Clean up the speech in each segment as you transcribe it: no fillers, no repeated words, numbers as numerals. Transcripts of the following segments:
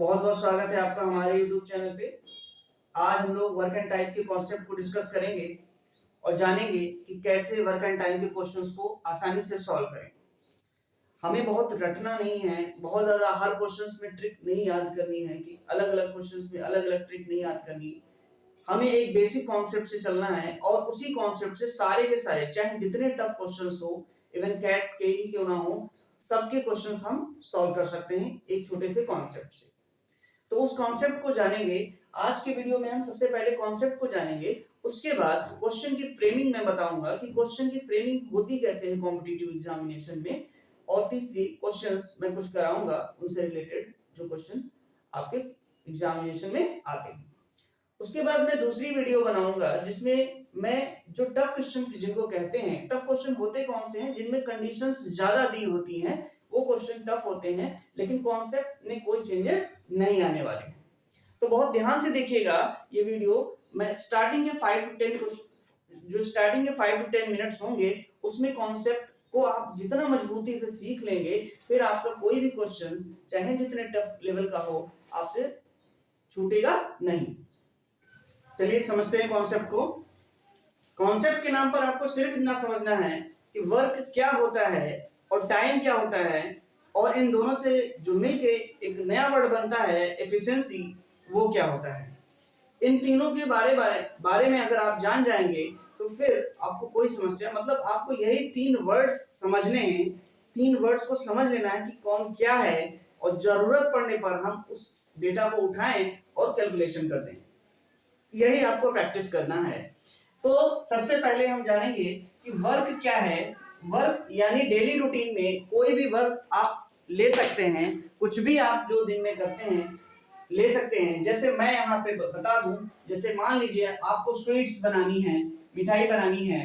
बहुत बहुत स्वागत है आपका हमारे YouTube चैनल पे। आज हम लोग वर्क एंड टाइम के कॉन्सेप्ट को डिस्कस करेंगे और जानेंगे कि कैसे वर्क एंड टाइम के क्वेश्चंस को आसानी से सॉल्व करें। हमें बहुत रटना नहीं है, बहुत ज़्यादा हर क्वेश्चंस में ट्रिक नहीं याद करनी है कि अलग अलग क्वेश्चंस में अलग अलग ट्रिक नहीं याद करनी। हमें एक बेसिक कॉन्सेप्ट से चलना है और उसी कॉन्सेप्ट से सारे के सारे, चाहे जितने टफ क्वेश्चंस हो, इवन कैट के ही क्यों ना हो, सबके क्वेश्चंस हम सॉल्व कर सकते हैं एक छोटे से कॉन्सेप्ट से। तो उस कॉन्सेप्ट को जानेंगे आज के वीडियो में। हम सबसे पहले कॉन्सेप्ट को जानेंगे, उसके बाद क्वेश्चन की फ्रेमिंग में बताऊंगा कि क्वेश्चन की फ्रेमिंग होती कैसे है कॉम्पिटिटिव एग्जामिनेशन में, और तीसरी क्वेश्चंस मैं कुछ कराऊंगा उनसे रिलेटेड जो क्वेश्चन आपके एग्जामिनेशन में आते हैं। उसके बाद मैं दूसरी वीडियो बनाऊंगा जिसमें मैं जो टफ क्वेश्चन जिनको कहते हैं, टफ क्वेश्चन होते कौन से हैं जिनमें कंडीशंस ज्यादा दी होती हैं, वो क्वेश्चन टफ होते हैं लेकिन कॉन्सेप्ट में कोई चेंजेस नहीं आने वाले हैं। तो बहुत ध्यान से देखिएगा ये वीडियो। मैं स्टार्टिंग के 5 to 10 जो स्टार्टिंग के 5 to 10 मिनट्स होंगे उसमें कॉन्सेप्ट को आप जितना मजबूती से सीख लेंगे, फिर आपका कोई भी क्वेश्चन चाहे जितने टफ लेवल का हो आपसे छूटेगा नहीं। चलिए समझते हैं कॉन्सेप्ट को। कॉन्सेप्ट के नाम पर आपको सिर्फ इतना समझना है कि वर्क क्या होता है और टाइम क्या होता है, और इन दोनों से जो मिलके एक नया वर्ड बनता है एफिशिएंसी, वो क्या होता है। इन तीनों के बारे में अगर आप जान जाएंगे तो फिर आपको कोई समस्या, मतलब आपको यही 3 वर्ड्स समझने हैं। 3 वर्ड्स को समझ लेना है कि कौन क्या है, और जरूरत पड़ने पर हम उस डेटा को उठाएं और कैलकुलेशन कर दें। यही आपको प्रैक्टिस करना है। तो सबसे पहले हम जानेंगे कि वर्क क्या है। वर्क यानी डेली रूटीन में कोई भी वर्क आप ले सकते हैं, कुछ भी आप जो दिन में करते हैं ले सकते हैं। जैसे मैं यहाँ पे बता दूं, जैसे मान लीजिए आपको स्वीट्स बनानी है, मिठाई बनानी है,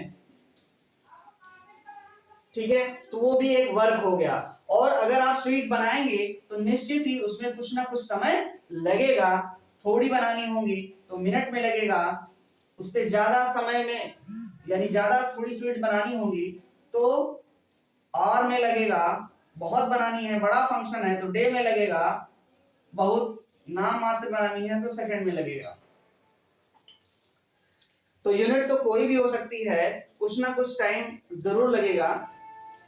ठीक है, तो वो भी एक वर्क हो गया। और अगर आप स्वीट बनाएंगे तो निश्चित ही उसमें कुछ ना कुछ समय लगेगा। थोड़ी बनानी होगी तो मिनट में लगेगा, उससे ज्यादा समय में यानी ज्यादा थोड़ी स्वीट बनानी होगी तो आवर में लगेगा, बहुत बनानी है, बड़ा फंक्शन है तो डे में लगेगा, बहुत नाम मात्र बनानी है तो सेकंड में लगेगा। तो यूनिट तो कोई भी हो सकती है, कुछ ना कुछ टाइम जरूर लगेगा।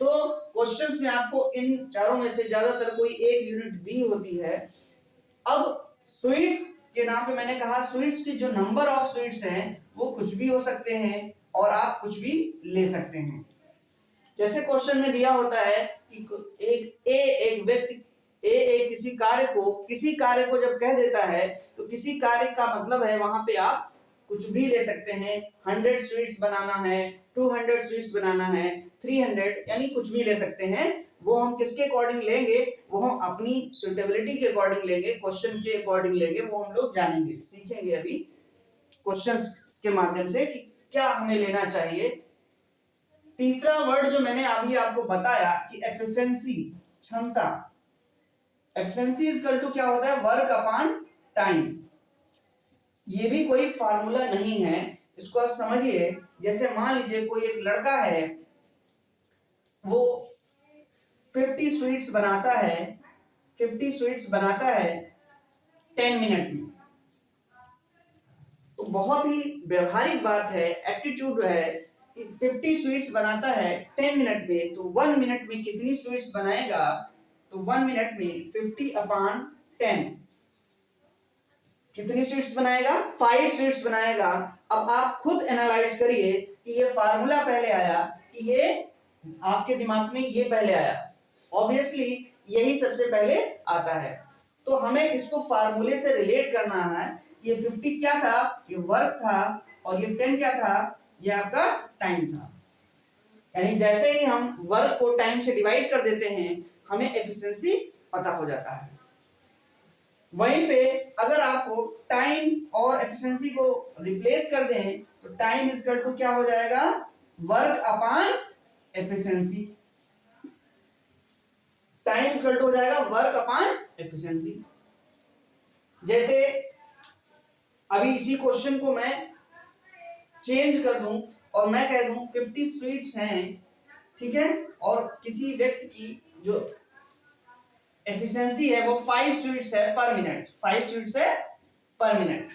तो क्वेश्चंस में आपको इन चारों में से ज्यादातर कोई एक यूनिट दी होती है। अब स्वीट्स के नाम पे मैंने कहा, स्वीट्स की जो नंबर ऑफ स्वीट्स हैं वो कुछ भी हो सकते हैं और आप कुछ भी ले सकते हैं। जैसे क्वेश्चन में दिया होता है कि एक व्यक्ति किसी कार्य को जब कह देता है तो किसी कार्य का मतलब है वहां पे आप कुछ भी ले सकते हैं। 100 स्वीट्स बनाना है, 200 स्वीट्स बनाना है, 300, यानी कुछ भी ले सकते हैं। वो हम किसके अकॉर्डिंग लेंगे, वो हम अपनी सुटेबिलिटी के अकॉर्डिंग लेंगे, क्वेश्चन के अकॉर्डिंग लेंगे, वो हम लोग जानेंगे, सीखेंगे अभी क्वेश्चंस के माध्यम से कि क्या हमें लेना चाहिए। तीसरा वर्ड जो मैंने अभी आपको बताया कि एफिशिएंसी, क्षमता। एफिशिएंसी इज इक्वल टू क्या होता है, वर्क अपॉन टाइम। ये भी कोई फार्मूला नहीं है, इसको आप समझिए। जैसे मान लीजिए कोई एक लड़का है, वो 50 स्वीट्स बनाता है 10 मिनट में। तो बहुत ही व्यवहारिक बात है, एप्टीट्यूड है कि 50 स्वीट्स बनाता है 10 मिनट में, तो 1 मिनट में कितनी स्वीट्स बनाएगा, तो 1 मिनट में 50/10 कितनी स्वीट्स बनाएगा, 5 स्वीट्स बनाएगा। अब आप खुद एनालाइज करिए कि ये फार्मूला पहले आया कि ये आपके दिमाग में ये पहले आया। ऑब्वियसली यही सबसे पहले आता है, तो हमें इसको फार्मूले से रिलेट करना है। ये 50 क्या था, ये वर्क था, और ये 10 क्या था, ये आपका टाइम था। यानी जैसे ही हम वर्क को टाइम से डिवाइड कर देते हैं हमें एफिशिएंसी पता हो जाता है। वहीं पे अगर आपको टाइम और एफिशिएंसी को रिप्लेस कर दें तो टाइम इज इक्वल टू क्या हो जाएगा, work upon efficiency. Time is equal to हो जाएगा वर्क अपॉन एफिशिएंसी। जैसे अभी इसी क्वेश्चन को मैं चेंज कर दूं और मैं कह दूं 50 स्वीट्स हैं, ठीक है, और किसी व्यक्ति की जो एफिशिएंसी है वो 5 स्वीट्स है पर मिनट, 5 स्वीट्स है पर मिनट,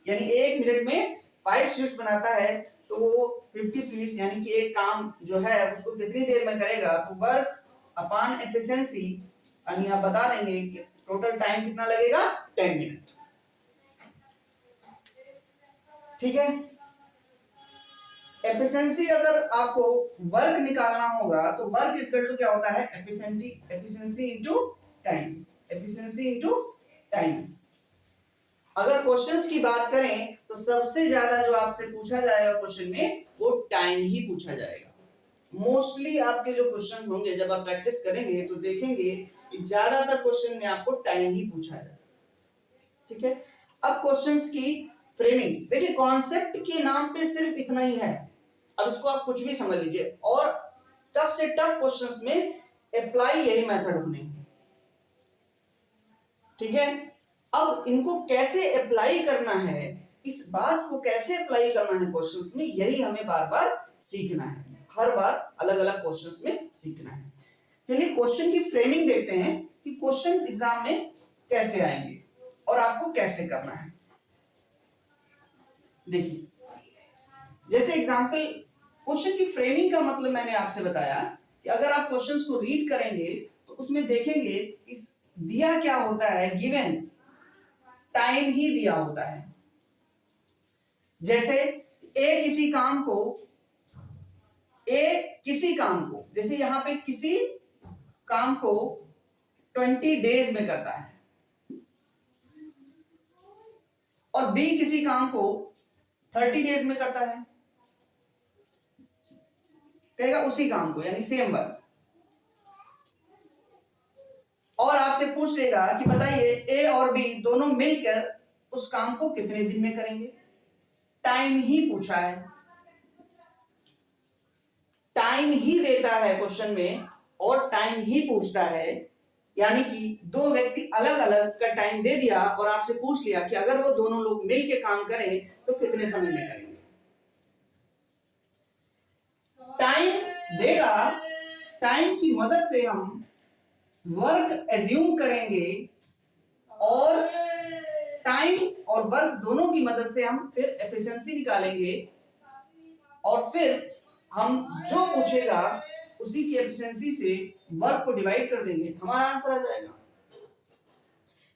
यानी 1 मिनट में 5 स्वीट्स बनाता है, तो वो 50 स्वीट्स यानी कि एक काम जो है उसको कितनी देर में करेगा, तो वर्क अपॉन एफिशिएंसी, यानी आप बता देंगे कि टोटल टाइम कितना लगेगा, 10 मिनट। ठीक है, एफिशिएंसी अगर आपको वर्क निकालना होगा तो वर्क इक्वल टू क्या होता है, efficiency into time, efficiency into time. अगर क्वेश्चंस की बात करें तो सबसे ज्यादा जो आपसे पूछा जाएगा क्वेश्चन में वो टाइम ही पूछा जाएगा। मोस्टली आपके जो क्वेश्चन होंगे जब आप प्रैक्टिस करेंगे तो देखेंगे कि ज्यादातर क्वेश्चन में आपको टाइम ही पूछा जाएगा। ठीक है, अब क्वेश्चंस की फ्रेमिंग देखिए, कॉन्सेप्ट के नाम पे सिर्फ इतना ही है, अब इसको आप कुछ भी समझ लीजिए, और टफ से टफ क्वेश्चंस में अप्लाई यही मेथड होने हैं। ठीक है, अब इनको कैसे अप्लाई करना है, इस बात को कैसे अप्लाई करना है क्वेश्चंस में, यही हमें बार बार सीखना है, हर बार अलग अलग क्वेश्चंस में सीखना है। चलिए क्वेश्चन की फ्रेमिंग देखते हैं कि क्वेश्चन एग्जाम में कैसे आएंगे और आपको कैसे करना है। देखिए, जैसे एग्जांपल, क्वेश्चन की फ्रेमिंग का मतलब मैंने आपसे बताया कि अगर आप क्वेश्चंस को रीड करेंगे तो उसमें देखेंगे इस दिया क्या होता है, गिवन टाइम ही दिया होता है। जैसे किसी काम को जैसे यहां पे किसी काम को 20 डेज में करता है और बी किसी काम को 30 डेज में करता है, कहेगा उसी काम को, यानी सेम वर्क, और आपसे पूछ लेगा कि बताइए ए और बी दोनों मिलकर उस काम को कितने दिन में करेंगे। टाइम ही पूछा है, टाइम ही देता है क्वेश्चन में और टाइम ही पूछता है, यानी कि दो व्यक्ति अलग अलग का टाइम दे दिया और आपसे पूछ लिया कि अगर वो दोनों लोग मिलकर काम करें तो कितने समय में करेंगे। टाइम देगा, टाइम की मदद से हम वर्क एज्यूम करेंगे और टाइम और वर्क दोनों की मदद से हम फिर एफिशिएंसी निकालेंगे और फिर हम जो पूछेगा उसी की एफिशिएंसी से वर्क को डिवाइड कर देंगे, हमारा आंसर आ जाएगा।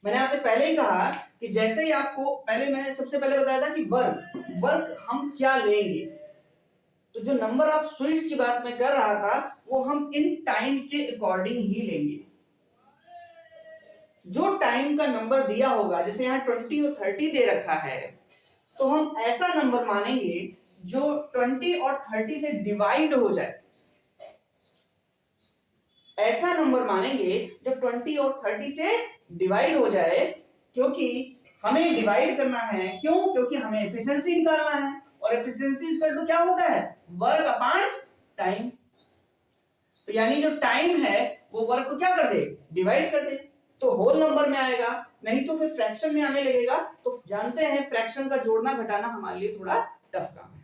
मैंने आपसे पहले ही कहा कि जैसे ही आपको मैंने सबसे पहले बताया था कि वर्क हम क्या लेंगे, तो जो नंबर ऑफ स्वीट्स की बात मैं कर रहा था वो हम इन टाइम के अकॉर्डिंग ही लेंगे। जो टाइम का नंबर दिया होगा, जैसे यहाँ 20 और 30 दे रखा है, तो हम ऐसा नंबर मानेंगे जो 20 और 30 से डिवाइड हो जाए, ऐसा नंबर मानेंगे जो 20 और 30 से डिवाइड हो जाए, क्योंकि हमें डिवाइड करना है। क्यों? क्योंकि हमें एफिशिएंसी निकालना है और एफिशिएंसी इक्वल टू क्या होता है, वर्क अपॉन टाइम। तो यानी जो टाइम है वो वर्क को क्या कर दे, डिवाइड कर दे, तो होल नंबर में आएगा, नहीं तो फिर फ्रैक्शन में आने लगेगा। तो जानते हैं फ्रैक्शन का जोड़ना घटाना हमारे लिए थोड़ा टफ काम है।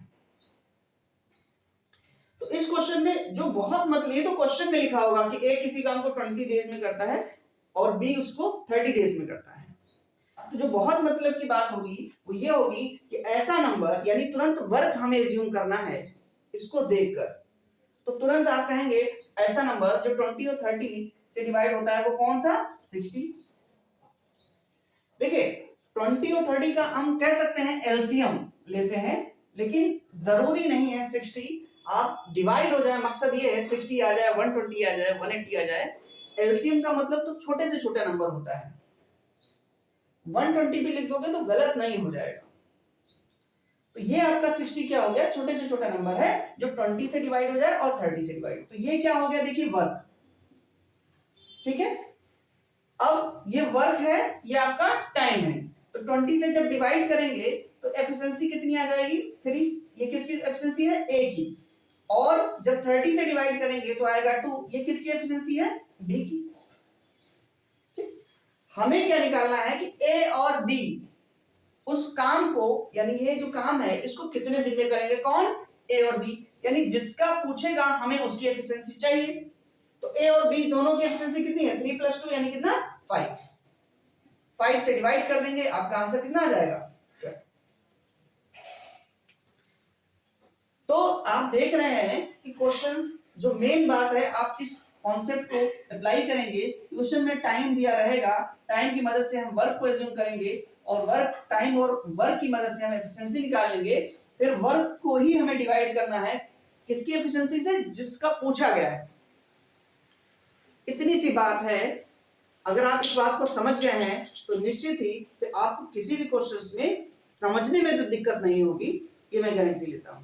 तो इस क्वेश्चन में जो बहुत मतलब, ये तो क्वेश्चन में लिखा होगा कि ए किसी काम को 20 डेज में करता है और बी उसको 30 डेज में करता है, तो जो बहुत मतलब की बात होगी वो ये होगी कि ऐसा नंबर, यानी तुरंत वर्क हमें रिज्यूम करना है इसको देखकर, तो तुरंत आप कहेंगे ऐसा नंबर जो 20 और 30 से डिवाइड होता है वो कौन सा, 60। देखिए 20 और 30 का हम कह सकते हैं एलसीएम लेते हैं, लेकिन जरूरी नहीं है 60 आप डिवाइड हो जाए, मकसद ये है 60 आ जाए, 120 आ जाए, 180 आ जाए। एलसीएम का मतलब तो छोटे से छोटा नंबर होता है, 120 भी लिख दोगे तो गलत नहीं हो जाएगा। तो ये आपका 60 क्या हो गया, छोटे से छोटा नंबर है जो 20 से डिवाइड हो जाए और 30 से डिवाइड, तो ये क्या हो गया, देखिए वर्क। ठीक है, अब ये वर्क है, ये आपका टाइम है, तो 20 से जब डिवाइड करेंगे तो एफिशिएंसी कितनी आ जाएगी, 3। ये किसकी एफिशिएंसी है, ए की, और जब 30 से डिवाइड करेंगे तो आएगा 2। ये किसकी एफिशिएंसी है, बी की। ठीक, हमें क्या निकालना है कि ए और बी उस काम को, यानी ये जो काम है इसको कितने दिन में करेंगे, कौन, ए और बी, यानी जिसका पूछेगा हमें उसकी एफिशिएंसी चाहिए। तो ए और बी दोनों की एफिशिएंसी कितनी है 3 + 2 यानी कितना 5। 5 से डिवाइड कर देंगे, आपका आंसर कितना आ जाएगा। तो आप देख रहे हैं कि क्वेश्चंस जो मेन बात है, आप इस कॉन्सेप्ट को अप्लाई करेंगे। क्वेश्चन में टाइम दिया रहेगा, टाइम की मदद से हम वर्क को एज्यूम करेंगे और टाइम और वर्क की मदद से हम एफिशिएंसी निकालेंगे। फिर वर्क को ही हमें डिवाइड करना है किसकी एफिशिएंसी से, जिसका पूछा गया है। इतनी सी बात है। अगर आप इस बात को समझ गए हैं तो निश्चित ही तो आपको किसी भी क्वेश्चंस में समझने में तो दिक्कत नहीं होगी, ये मैं गारंटी लेता हूं।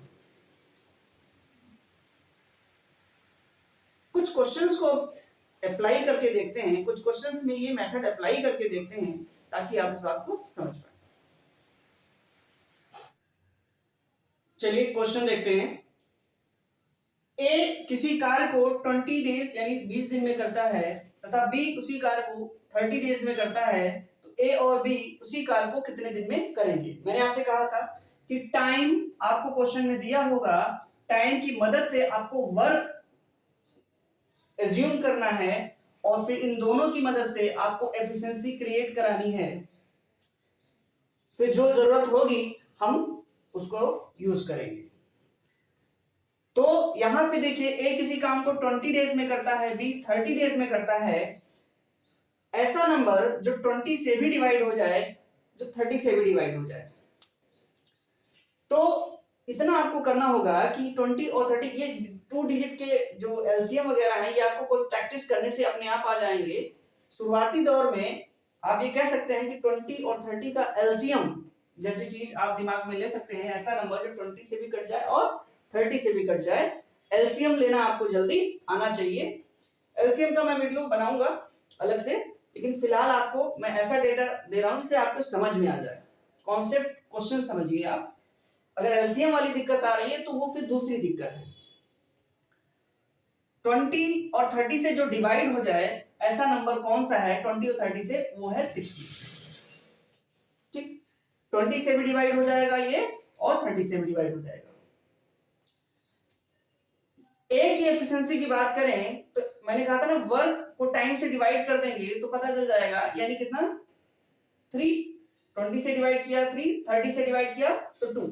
कुछ क्वेश्चंस को अप्लाई करके देखते हैं, कुछ क्वेश्चंस में ये मेथड अप्लाई करके देखते हैं ताकि आप इस बात को समझ पाए। चलिए क्वेश्चन देखते हैं। ए किसी कार्य को 20 डेज यानी 20 दिन में करता है तथा बी उसी कार्य को 30 डेज में करता है, तो ए और बी उसी कार्य को कितने दिन में करेंगे। मैंने आपसे कहा था कि टाइम आपको क्वेश्चन में दिया होगा, टाइम की मदद से आपको वर्क एज्यूम करना है और फिर इन दोनों की मदद से आपको एफिशिएंसी क्रिएट करानी है। फिर जो जरूरत होगी हम उसको यूज करेंगे। तो यहां पे देखिए, ए किसी काम को 20 डेज में करता है, बी 30 डेज में करता है। ऐसा नंबर जो 20 से भी डिवाइड हो जाए, जो 30 से भी डिवाइड हो जाए। तो इतना आपको करना होगा कि 20 और 30 ये 2 डिजिट के जो एलसीएम वगैरह हैं, ये आपको कोई प्रैक्टिस करने से अपने आप आ जाएंगे। शुरुआती दौर में आप ये कह सकते हैं कि 20 और 30 का एलसीएम जैसी चीज आप दिमाग में ले सकते हैं। ऐसा नंबर जो 20 से भी कट जाए और 30 से भी कट जाए, एलसीएम लेना आपको जल्दी आना चाहिए। एलसीएम का मैं वीडियो बनाऊंगा अलग से, लेकिन फिलहाल आपको मैं ऐसा डेटा दे रहा हूं जिससे आपको समझ में आ जाए। कॉन्सेप्ट क्वेश्चन समझिए आप। अगर एलसीएम वाली दिक्कत आ रही है तो वो फिर दूसरी दिक्कत है। 20 और 30 से जो डिवाइड हो जाए ऐसा नंबर कौन सा है 20 और 30 से, वो है 60। ठीक, 20 से भी डिवाइड हो जाएगा ये और 30 से भी डिवाइड हो जाएगा। ए की एफिशिएंसी की बात करें तो मैंने कहा था ना, वर्क को टाइम से डिवाइड कर देंगे तो पता चल जाएगा, यानी कितना 3। 20 से डिवाइड किया 3, 30 से डिवाइड किया तो 2।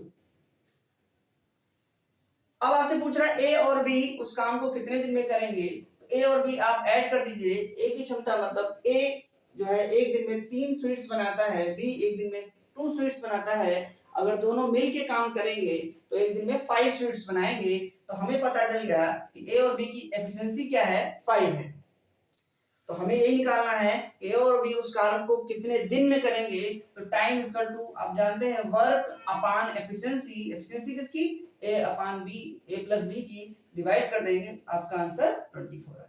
अब आपसे पूछ रहा है ए और बी उस काम को कितने दिन में करेंगे। तो ए और बी आप ऐड कर दीजिए। ए की क्षमता मतलब ए जो है एक दिन में 3 स्वीट्स बनाता है, बी एक दिन में 2 स्वीट्स बनाता है। अगर दोनों मिलके काम करेंगे तो एक दिन में 5 स्वीट्स बनाएंगे। तो हमें पता चल गया कि ए और बी की एफिशिएंसी क्या है 5 है। तो हमें यही निकालना है ए और बी उस कार्य को कितने दिन में करेंगे। तो टाइम इक्वल टू आप जानते हैं वर्क अपॉन एफिशिएंसी। एफिशिएंसी किसकी, ए अपॉन बी, ए प्लस बी की डिवाइड कर देंगे, आपका आंसर 24 आ जाएगा।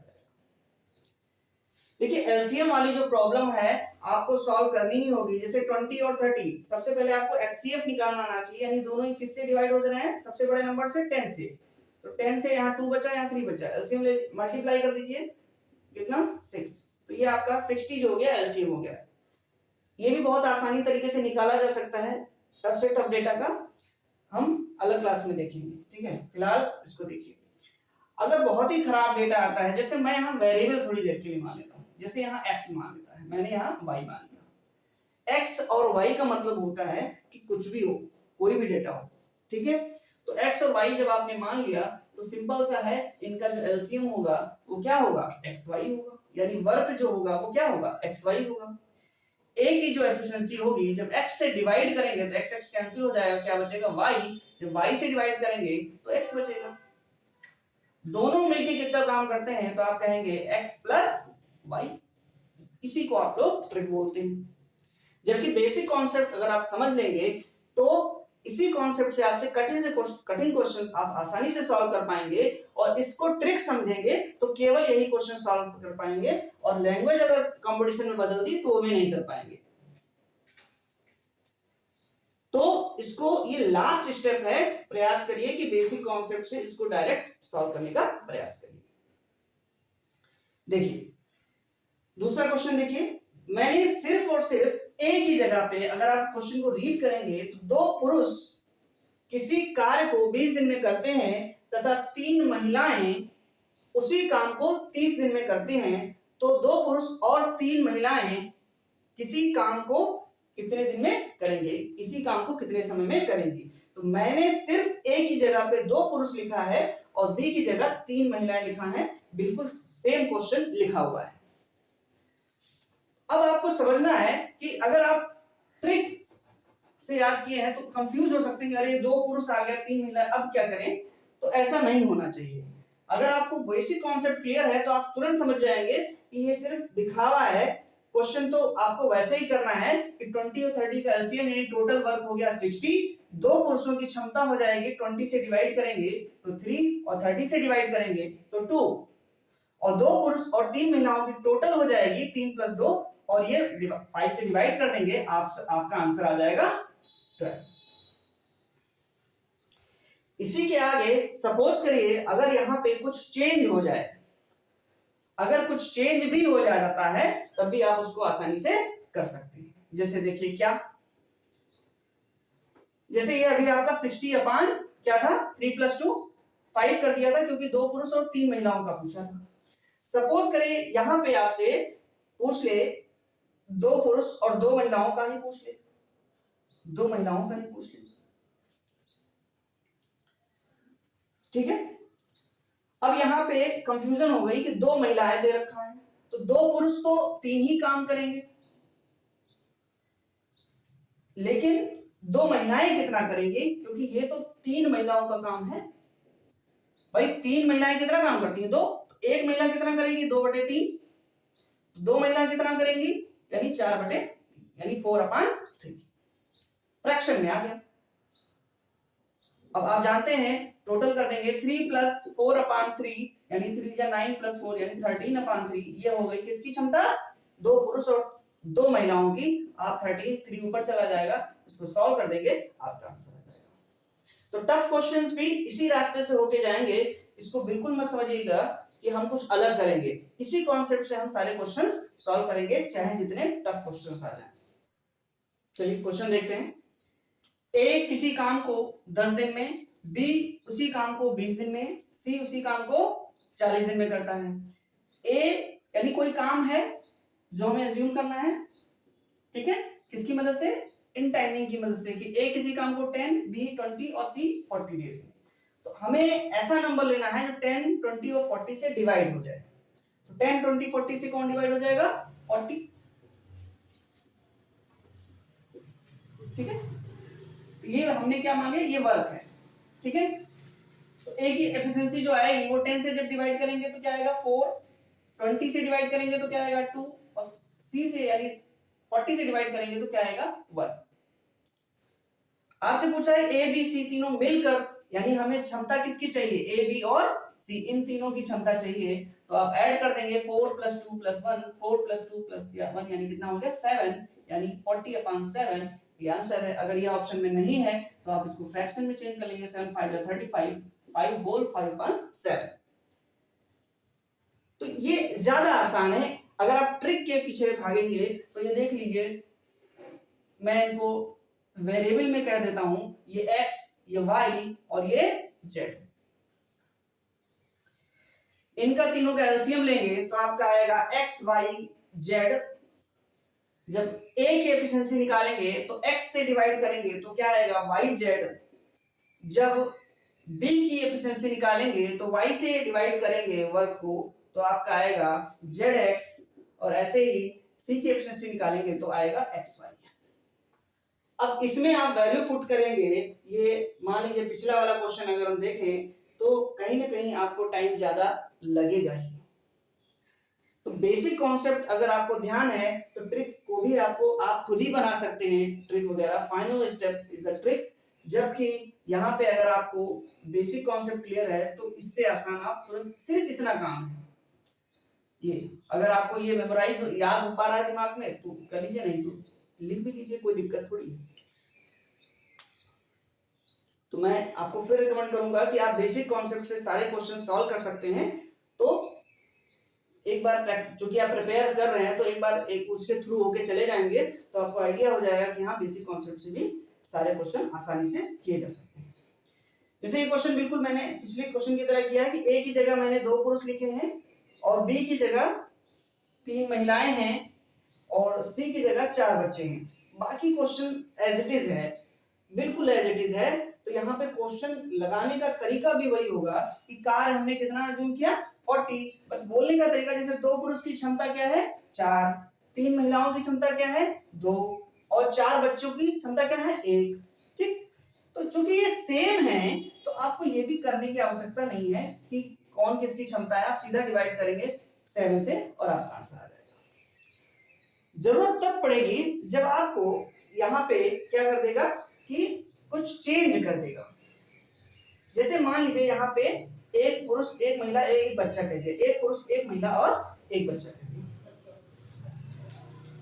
देखिए एलसीएम वाली जो प्रॉब्लम है आपको सॉल्व करनी ही होगी। जैसे 20 और 30, सबसे पहले आपको एचसीएफ निकालना आना चाहिए, यानी दोनों ही किससे डिवाइड हो रहे हैं, सबसे बड़े नंबर से 10 से। तो 10 से यहाँ 2 बचा, यहाँ 3 बचा, एलसीएम ले मल्टीप्लाई कर दीजिए, कितना 6। तो ये आपका 60 जो हो गया एलसीएम हो गया। ये भी बहुत आसानी तरीके से निकाला जा सकता है। टफ से टफ डेटा का हम अलग क्लास में देखेंगे, ठीक है। फिलहाल इसको देखिए। अगर बहुत ही खराब डेटा आता है, जैसे मैं यहाँ वेरिएबल थोड़ी देर के लिए मान लेता हूँ, जैसे यहाँ x मान लेता है, मैंने यहाँ y मान लिया। x और y का मतलब होता है कि कुछ भी हो, कोई भी डेटा हो, ठीक है। तो x और y जब आपने मान लिया तो सिंपल सा है, इनका जो एलसीएम होगा वो क्या होगा xy होगा, यानी वर्क जो होगा वो क्या होगा xy होगा। a की जो एफिशिएंसी होगी, जब x से डिवाइड करेंगे तो x x कैंसिल हो जाएगा, क्या बचेगा y। जब y से डिवाइड करेंगे तो x बचेगा। दोनों मिलके कितना काम करते हैं तो आप कहेंगे x प्लस y। इसी को आप लोग ट्रिक बोलते हैं। जबकि बेसिक कॉन्सेप्ट अगर आप समझ लेंगे तो इसी कॉन्सेप्ट से आपसे कठिन क्वेश्चन आप आसानी से सॉल्व कर पाएंगे, और इसको ट्रिक समझेंगे तो केवल यही क्वेश्चन सॉल्व कर पाएंगे। और लैंग्वेज अगर कंपटीशन में बदल दी तो वो भी नहीं कर पाएंगे। तो इसको ये लास्ट स्टेप है, प्रयास करिए कि बेसिक कॉन्सेप्ट से इसको डायरेक्ट सॉल्व करने का प्रयास करिए। देखिए दूसरा क्वेश्चन देखिए, मैंने सिर्फ और सिर्फ ए की जगह पे अगर आप क्वेश्चन को रीड करेंगे तो 2 पुरुष किसी कार्य को 20 दिन में करते हैं तथा 3 महिलाएं उसी काम को 30 दिन में करते हैं तो 2 पुरुष और 3 महिलाएं किसी काम को कितने दिन में करेंगे, इसी काम को कितने समय में करेंगी। तो मैंने सिर्फ ए की जगह पे 2 पुरुष लिखा है और बी की जगह 3 महिलाएं लिखा है, बिल्कुल सेम क्वेश्चन लिखा हुआ है। अब आपको समझना है कि अगर आप ट्रिक से याद किए हैं तो कंफ्यूज हो सकते हैं, अरे 2 पुरुष आ गया 3 महिला, अब क्या करें। तो ऐसा नहीं होना चाहिए। अगर आपको बेसिक कॉन्सेप्ट क्लियर है तो आप तुरंत समझ जाएंगे कि ये सिर्फ दिखावा है। क्वेश्चन तो आपको वैसे ही करना है कि 20 और 30 का एलसीएम यानी टोटल वर्क हो गया 60, 2 पुरुषों की क्षमता हो जाएगी 20 से डिवाइड करेंगे तो 3 और 30 से डिवाइड करेंगे तो 2 और 2 पुरुष और 3 महिलाओं की टोटल हो जाएगी 3 + 2 और ये 5 से डिवाइड कर देंगे, आपका आंसर आ जाएगा 12। इसी के आगे सपोज करिए अगर यहां पे कुछ चेंज हो जाए, अगर कुछ चेंज भी हो जाता है तब भी आप उसको आसानी से कर सकते हैं। जैसे देखिए क्या, जैसे ये अभी आपका 60 अपान क्या था 3 + 2 5 कर दिया था क्योंकि 2 पुरुष और 3 महिलाओं का पूछा था। सपोज करिए यहां पे आपसे पूछ ले 2 पुरुष और 2 महिलाओं का ही पूछ ले, 2 महिलाओं का ही पूछ ले, ठीक है। अब यहां पे कंफ्यूजन हो गई कि 2 महिलाएं दे रखा है तो 2 पुरुष तो 3 ही काम करेंगे, लेकिन 2 महिलाएं कितना करेंगी, क्योंकि ये तो 3 महिलाओं का काम है। भाई 3 महिलाएं कितना काम करती हैं 2, तो 1 महिला कितना करेगी 2/3, 2 महिलाएं कितना करेंगी यानी 4/3 यानी 4/3 फ्रैक्शन में आ गया। अब आप जानते हैं टोटल कर देंगे 3 + 4/3 यानी 3 या 9 + 4 यानी 13/3, ये हो गई किसकी क्षमता 2 पुरुष और 2 महिलाओं की। आप 3 ऊपर चला जाएगा, इसको सॉल्व कर देंगे आपका आंसर आ जाएगा। तो टफ क्वेश्चंस भी इसी रास्ते से होके जाएंगे, इसको बिल्कुल मत समझिएगा कि हम कुछ अलग करेंगे, इसी कॉन्सेप्ट से हम सारे क्वेश्चंस सॉल्व करेंगे चाहे जितने टफ क्वेश्चंस आ जाएं। चलिए क्वेश्चन देखते हैं। ए किसी काम को 10 दिन में, बी उसी काम को 20 दिन में, सी उसी काम को 40 दिन में करता है। ए यानी कोई काम है जो हमें अज्यूम करना है, ठीक है, किसकी मदद से, इन टाइमिंग की मदद से, कि ए किसी काम को 10, बी 20 और सी 40 डेज में। तो हमें ऐसा नंबर लेना है जो 10, 20 और 40 से डिवाइड हो जाए। तो 10, 20, 40 से कौन डिवाइड हो जाएगा 40, ठीक है। ये हमने क्या मान लिया, ये वर्क है, ठीक है। तो ए की एफिशिएंसी जो आएगी वो 10 से जब डिवाइड करेंगे तो क्या आएगा 4, 20 से डिवाइड करेंगे तो क्या आएगा 2 और सी से यानी 40 से डिवाइड करेंगे तो क्या आएगा 1। आपसे पूछा है ए बी सी तीनों मिलकर, यानी हमें क्षमता किसकी चाहिए, ए बी और सी, इन तीनों की क्षमता चाहिए। तो आप ऐड कर देंगे 4 + 2 + 1, 4 + 2 + 1 यानी कितना हो गया 7 यानी 40/7 ये आंसर है। अगर ये ऑप्शन में नहीं है तो आप इसको फ्रैक्शन में चेंज कर लेंगे, 7 5 35, 5 होल 5/7। तो ये ज्यादा आसान है। अगर आप ट्रिक के पीछे भागेंगे तो ये देख लीजिए, मैं इनको वेरिएबल में कह देता हूं, ये x, ये y और ये z। इनका तीनों का एलसीएम लेंगे तो आपका आएगा x y z। जब a की एफिशिएंसी निकालेंगे तो x से डिवाइड करेंगे तो क्या आएगा y z। जब b की एफिशिएंसी निकालेंगे तो y से डिवाइड करेंगे वर्क को तो आपका आएगा zx, और ऐसे ही c की एफिशिएंसी निकालेंगे तो आएगा xy। अब इसमें आप वैल्यू पुट करेंगे, ये मान लीजिए पिछला वाला क्वेश्चन अगर हम देखें तो कहीं ना कहीं आपको टाइम ज्यादा लगेगा ही। तो बेसिक कॉन्सेप्ट अगर आपको ध्यान है तो ट्रिक को भी आप खुद ही बना सकते हैं, ट्रिक वगैरह। Final step is the trick. जबकि यहाँ पे अगर आपको बेसिक कॉन्सेप्ट क्लियर है तो इससे आसान आप तुरंत सिर्फ इतना काम है ये, अगर आपको ये मेमोराइज याद हो पा रहा है दिमाग में तो कर लीजिए, नहीं तो लिख भी लीजिए, कोई दिक्कत थोड़ी है। तो मैं आपको फिर रिकमेंड करूंगा कि आप बेसिक कॉन्सेप्ट से सारे क्वेश्चन सॉल्व कर सकते हैं। तो एक बार चूंकि आप प्रिपेयर कर रहे हैं तो एक बार उसके थ्रू होके चले जाएंगे तो आपको आइडिया हो जाएगा कि हाँ बेसिक कॉन्सेप्ट से भी सारे क्वेश्चन आसानी से किए जा सकते हैं। जैसे ये क्वेश्चन बिल्कुल मैंने पिछले क्वेश्चन की तरह किया है कि ए की जगह मैंने 2 पुरुष लिखे हैं और बी की जगह 3 महिलाएं हैं और सी की जगह 4 बच्चे हैं। बाकी क्वेश्चन एज इट इज है, बिल्कुल एज इट इज है। तो यहाँ पे क्वेश्चन लगाने का तरीका भी वही होगा कि कार हमने कितना अज्यूम किया 40, बस बोलने का तरीका जैसे 2 पुरुष की क्षमता क्या है 4, 3 महिलाओं की क्षमता क्या है 2 और 4 बच्चों की क्षमता क्या है 1। ठीक, तो चूंकि ये सेम है तो आपको ये भी करने की आवश्यकता नहीं है कि कौन किसकी क्षमता है, आप सीधा डिवाइड करेंगे 7 से और आपका आंसर आ जाएगा। जरूरत तब पड़ेगी जब आपको यहाँ पे क्या कर देगा कि कुछ चेंज कर देगा। जैसे मान लीजिए यहाँ पे एक पुरुष एक महिला एक बच्चा कह दिया, एक पुरुष एक महिला और एक बच्चा कह दिया,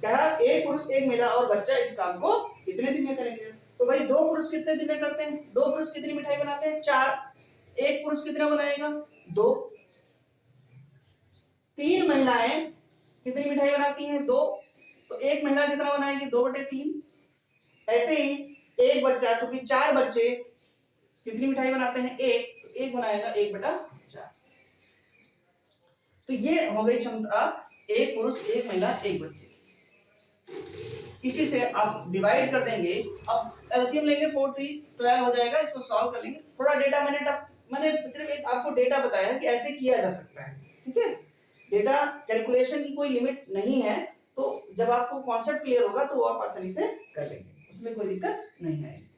कहा एक पुरुष एक महिला और बच्चा इस काम को कितने दिन में करेंगे। तो भाई 2 पुरुष कितने दिन में करते हैं, 2 पुरुष कितनी मिठाई बनाते हैं 4, एक पुरुष कितना बनाएगा 2, 3 महिलाएं कितनी मिठाई बनाती हैं 2, तो एक महिला कितना बनाएगी 2/3। ऐसे ही एक बच्चा, चूंकि 4 बच्चे कितनी मिठाई बनाते हैं 1, तो 1 बनाएगा 1/4। तो ये हो गई क्षमता एक पुरुष एक महिला एक बच्चे। इसी से आप डिवाइड कर देंगे, अब एलसीएम लेंगे 4 3 12 हो जाएगा। इसको सॉल्व कर लेंगे। थोड़ा डेटा मैंने सिर्फ एक आपको डेटा बताया कि ऐसे किया जा सकता है। ठीक है, डेटा कैलकुलेशन की कोई लिमिट नहीं है, तो जब आपको कॉन्सेप्ट क्लियर होगा तो वो आप आसानी से कर लेंगे, उसमें कोई दिक्कत नहीं आएगी।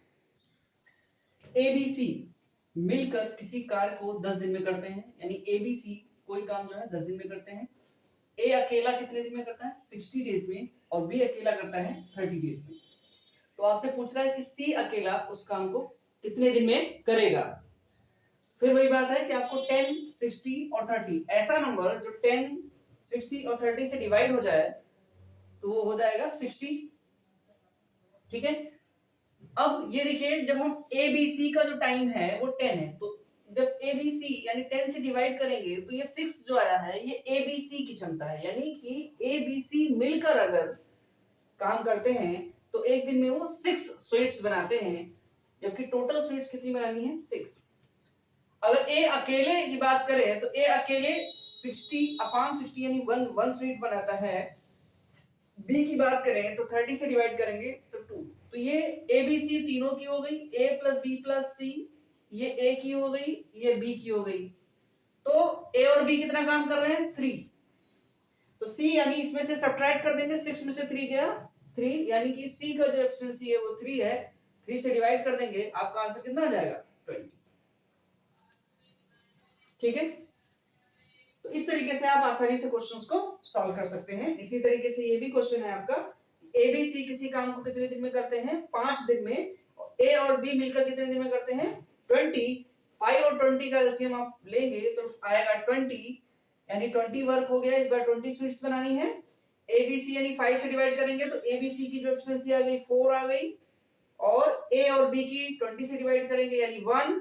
एबीसी मिलकर किसी कार्य को 10 दिन में करते हैं, यानी एबीसी कोई काम जो है 10 दिन में करते हैं। ए अकेला कितने दिन में करता है 60 डेज में और बी अकेला करता है 30 डेज में। तो आपसे पूछ रहा है कि सी अकेला उस काम को कितने दिन में करेगा। फिर वही बात है कि आपको 10 60 और 30 ऐसा नंबर जो 10 60 और 30 से डिवाइड हो जाए तो वो हो जाएगा 60। ठीक है, अब ये देखिए जब हम ABC का जो टाइम है वो 10 है, तो जब ABC यानी 10 से डिवाइड करेंगे तो ये 6 जो आया है ये ABC की क्षमता है, यानी कि ABC मिलकर अगर काम करते हैं तो एक दिन में वो 6 स्वीट्स बनाते हैं, जबकि टोटल स्वीट्स कितनी बनानी है 6। अगर ए अकेले की बात करें तो ए अकेले 60/60 यानी 1 स्वीट बनाता है। बी की बात करें तो 30 से डिवाइड करेंगे तो 2। तो ये ABC तीनों की हो गई, A + B + C, ये A की हो गई, ये B की हो गई। तो A और B कितना काम कर रहे हैं 3। तो C यानी इसमें से सब्ट्रैक्ट कर देंगे, 6 में से 3 गया 3, यानी कि C का जो एफिशिएंसी है वो 3 है। 3 से डिवाइड कर देंगे, आपका आंसर कितना आ जाएगा 20। ठीक है, तो इस तरीके से आप आसानी से क्वेश्चंस को सॉल्व कर सकते हैं। इसी तरीके से ये भी क्वेश्चन है आपका, ABC किसी काम को कितने दिन में करते हैं 5 दिन में, A और B मिलकर कितने दिन में करते हैं 20। 5 और 20 का एलसीएम आप लेंगे तो आएगा 20, यानी 20 वर्क हो गया। इस बार 20 स्वीट्स बनानी है। ABC यानी 5 से डिवाइड करेंगे तो ABC की जो एफिशिएंसी आ गई 4 आ गई, और A और B की 20 से डिवाइड करेंगे यानी 1,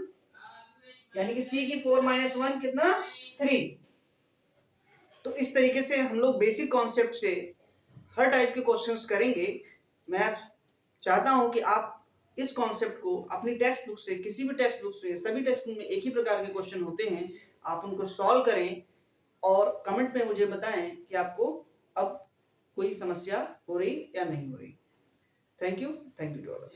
यानी कि C की 4 - 1 कितना 3। तो इस तरीके से हम लोग बेसिक कॉन्सेप्ट से हर टाइप के क्वेश्चंस करेंगे। मैं चाहता हूं कि आप इस कॉन्सेप्ट को अपनी टेक्स्ट बुक से, किसी भी टेक्स्ट बुक से, सभी टेक्स्ट बुक में एक ही प्रकार के क्वेश्चन होते हैं, आप उनको सॉल्व करें और कमेंट में मुझे बताएं कि आपको अब कोई समस्या हो रही या नहीं हो रही। Thank you to all.